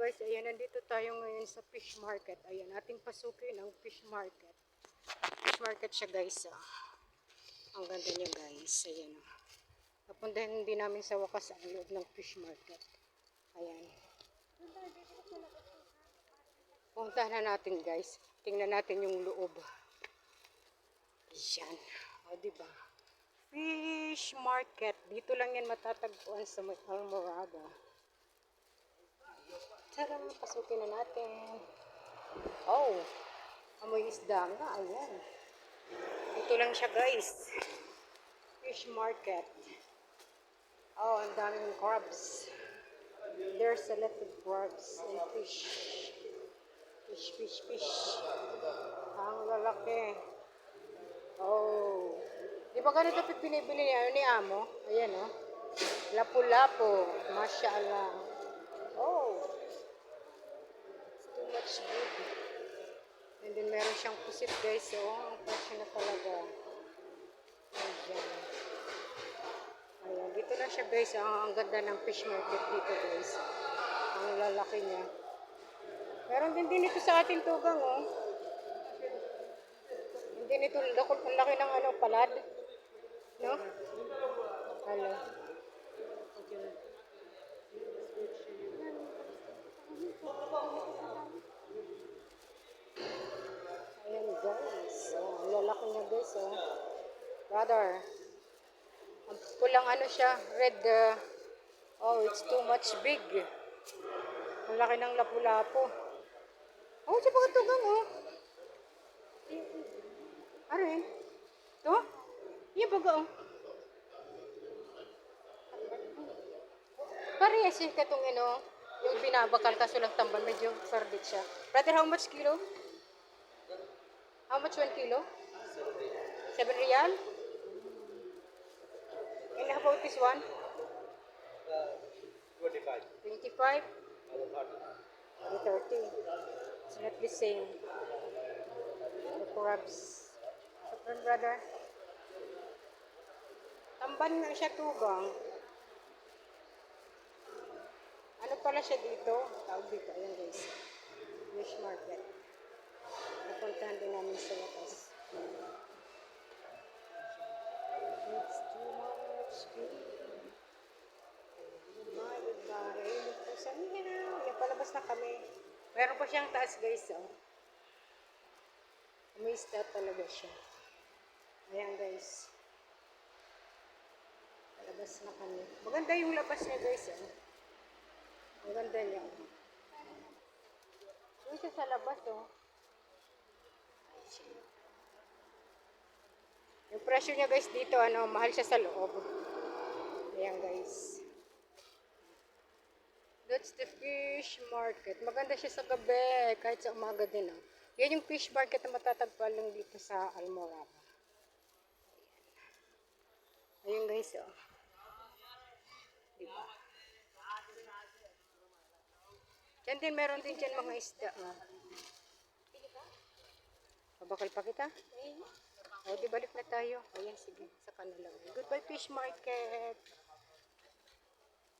guys, ayan, nandito tayo ngayon sa fish market. Ayan, ating pasukin ang fish market. Fish market siya guys. Ang ganda niya guys. Ayan. Napuntahan din namin sa wakas ang loob ng fish market. Ayan. Puntahan na natin guys. Tingnan natin yung loob. Ayan. O diba? Fish market. Dito lang yan matatagpuan sa Almoraga. Tara, pasukin na natin. Oh, amoy isda nga. Ayan. Ito lang siya guys. Fish market. Oh, ang daming crabs. There's a lot of crabs and fish. Fish. Ang lalaki. Oh. Di ba ganito pinibili ni Amo? Ayan oh. Lapu-lapu. Mashallah. Oh. Too much good. And then meron siyang pusit guys. So, ang presyo na talaga. Ayan. Ayan. Dito lang siya guys. Ang ganda ng fish market dito guys. Ang lalaki niya. Meron din ito sa ating tugang oh. Hindi nito ang laki ng ano, palad. No? Hello. Okay. Ayan guys. Ang lalaki niya guys oh. Brother. Ang pulang ano siya. Red. Oh, it's too much big. Ang laki ng lapu-lapu. Oh, siya pa tugang oh. Arin. To? Yung baga oh. Parehas yung katong ino. Yung binabakal kaso lang tamban. Medyo fardit siya. Brother, how much kilo? How much 1 kilo? 7 real? And how about this one? 25. 25? 30. It's not the same. The crabs. Sopran, brother. Tamban nga siya tugang. Ano pala siya dito? Tawag dito. Ayan guys. Fish market. Napuntahan din namin sa wakas. It's too much. Goodbye. Saan yan? Yan, palabas na kami. Meron pa siyang taas guys. Oh. May start talaga siya. Ayan guys. Palabas na kami. Maganda yung labas niya guys. Oh. Ang ganda niya. Yung siya sa labas oh. Yung presyo niya guys dito, ano, mahal siya sa loob. Ayan guys. That's the fish market. Maganda siya sa gabi, kahit sa umaga din. Oh. Yan yung fish market na matatagpuan lang dito sa Almoraga. Ayan guys, oh. Diba? Diyan din, meron din dyan mga isda. Oh. Babakal pa kita? O, di balik na tayo. Ayan, sige. Sa kanila. Goodbye, fish market.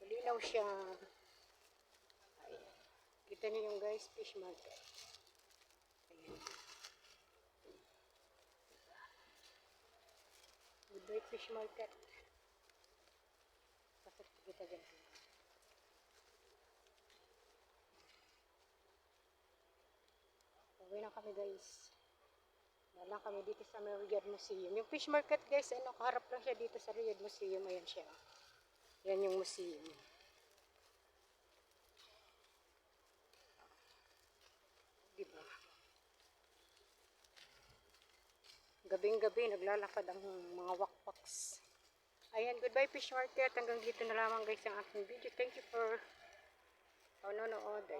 Malinaw siya. Ayan. Kita niyo yung guys, fish market. Ayan. Goodbye, fish market. Pasok kita dyan. Uwi na kami guys. Nalang kami dito sa Riyadh Museum. Yung fish market guys, ano, kaharap lang siya dito sa Riyadh Museum. Ayan siya. Yan yung museum. Diba? Gabing-gabi, naglalakad ang mga wakpaks. Ayan, goodbye fish market. Hanggang dito na lamang guys ang aking video. Thank you for panonood.